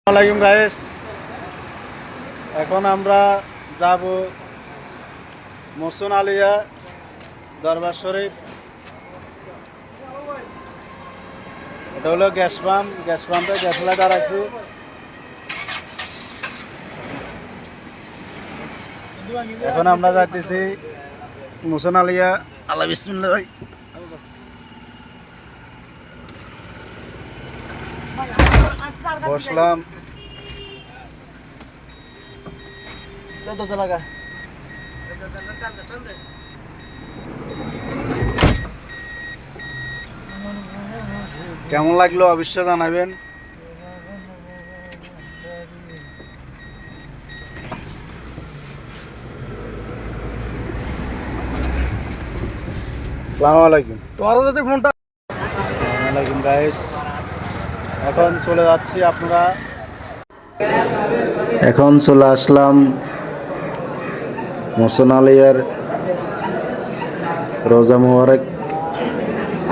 আসসালামু গাইস, এখন আমরা যাব মোহসেন আলিয়া দরবার শরীফ। এটা হলো গ্যাস পাম্পে গ্যাস লাই দাঁড়াচ্ছি। এখন আমরা যাইতেছি মোহসেন আলিয়া। আল্লাহ বিসমিল্লাহ। বসলাম লাগা। কেমন লাগলো অবশ্যই জানাবেন। আসসালামু আলাইকুম। আসসালামু আলাইকুম গাইস, এখন চলে যাচ্ছি। এখন চলে আসলাম মোহসেন আলিয়ার রোজা মোবারক।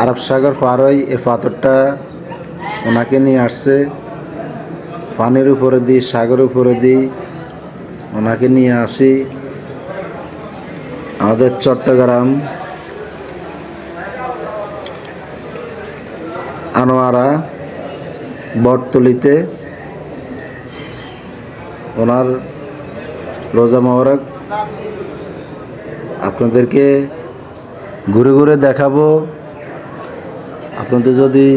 আরব সাগর পার হই এ পাথরটা ওনাকে নিয়ে আসছে। পানির উপরে দিই, সাগরের উপরে দিই, ওনাকে নিয়ে আসি আমাদের চট্টগ্রাম আনোয়ারা বটতলিতে। ওনার রোজা মোবারক আপনাদেরকে ঘুরে ঘুরে দেখাবো। আপনাদের যদি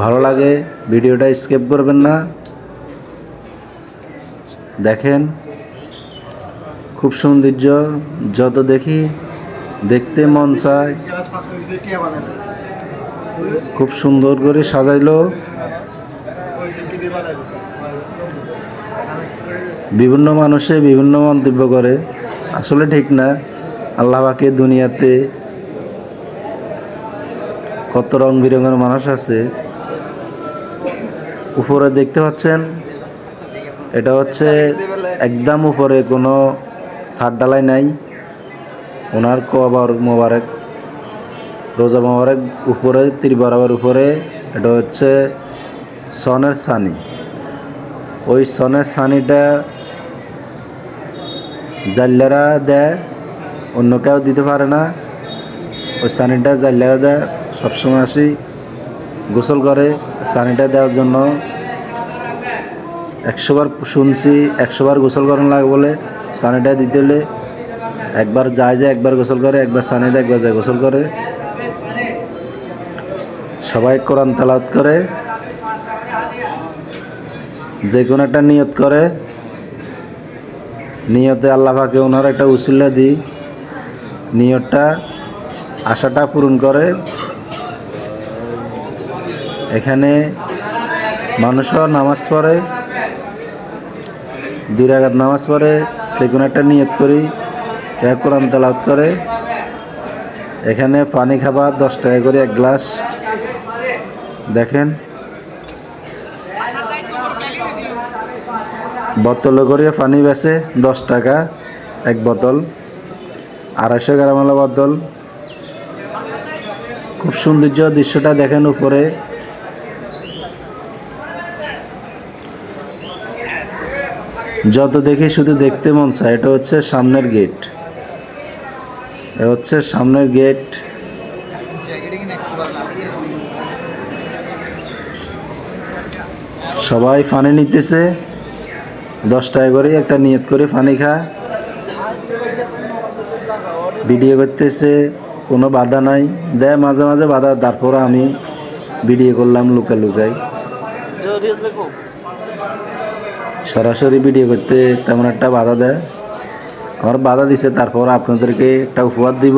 ভালো লাগে ভিডিওটা স্কিপ করবেন না, দেখেন। খুব সৌন্দর্য, যত দেখি দেখতে মন চায়। খুব সুন্দর করে সাজাইলো। বিভিন্ন মানুষে বিভিন্ন মন্তব্য করে, আসলে ঠিক না। আল্লাহ পাকের দুনিয়াতে কত রং বেরঙের মানুষ আছে। উপরে দেখতে পাচ্ছেন, এটা হচ্ছে একদম উপরে, কোনো ছাদ ঢালাই নাই। ওনার কবর মোবারক, রোজা মোবারক উপরে বরাবর উপরে। এটা হচ্ছে সনের সানি। ওই সনের সানিটা জাল্লারা দেয়, অন্য কেউ দিতে পারে না। ওই সানিটা জাল্লারা দেয়। সবসময় আসি গোসল করে সানিটা দেওয়ার জন্য। 100 বার শুনছি, 100 বার গোসল করানো লাগে বলে। সানিটা দিতে হলে একবার যায়, একবার গোসল করে, একবার সানি দেয়, একবার যায় গোসল করে। সবাই কোরআন তেলাওয়াত করে, যে কোনো একটা নিয়ত করে। নিয়তে আল্লাহ পাকে ওনার একটা উসিলা দিই, নিয়তটা আশাটা পূরণ করে। এখানে মানুষও নামাজ পড়ে, 2 রাকাত নামাজ পড়ে, যে কোনো একটা নিয়ত করি, কেউ কোরআন তেলাওয়াত করে। এখানে পানি খাবার 10 টাকা করে 1 গ্লাস। দেখেন, বোতলে করে পানি বেচে 10 টাকা 1 বোতল, 250 গ্রাম বোতল। খুব সৌন্দর্য দৃশ্যটা দেখেন উপরে। যত দেখি শুধু দেখতে মন চায়। এটা হচ্ছে সামনের গেট, এ হচ্ছে সামনের গেট। সবাই পানি নিতেছে 10 টাকা করে, একটা নিয়ত করে পানি খা। ভিডিও করতেছে, কোনো বাধা নাই, দেয় মাঝে মাঝে বাধা। তারপর আমি ভিডিও করলাম লুকাই। সরাসরি ভিডিও করতে তেমন একটা বাধা দেয়। আমার বাধা দিছে, তারপর আপনাদেরকে একটা উপহার দিব।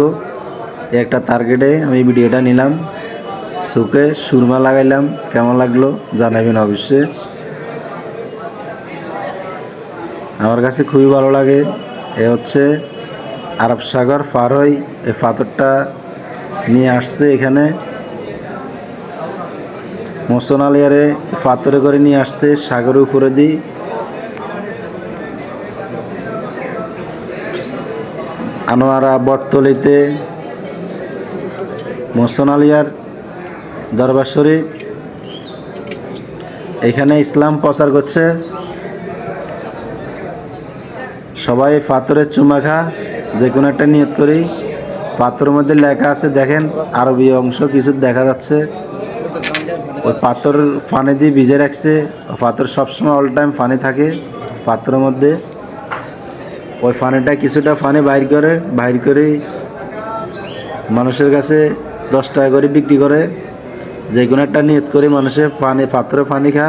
একটা টার্গেটে আমি ভিডিওটা নিলাম। চোখে সুরমা লাগাইলাম, কেমন লাগলো জানাবেন অবশ্যই। আমার কাছে খুবই ভালো লাগে। এ হচ্ছে আরব সাগর পার হই এই পাথরটা নিয়ে আসছে এখানে। মোহসেন আলিয়ারে পাথরে করে নিয়ে আসছে সাগরের উপরে দিয়ে। আনোয়ারা বটতলিতে মোহসেন আলিয়ার দরবার শরীফ। এখানে ইসলাম প্রচার করছে। সবাই পাথরের চুমা খা, যে কোনো একটা নিয়ত করি। পাথরের মধ্যে লেখা আছে, দেখেন আরবি অংশ কিছু দেখা যাচ্ছে। ওই পাথর পানি দিয়ে ভিজে রাখছে। পাথর সবসময় অল টাইম পানি থাকে পাথরের মধ্যে। ওই পানিটা কিছুটা পানি বাইর করে মানুষের কাছে 10 টাকা করে বিক্রি করে। যে কোনো একটা নিয়ত করে মানুষের পাথরে পানি খা।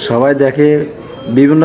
সবাই দেখে, বিভিন্ন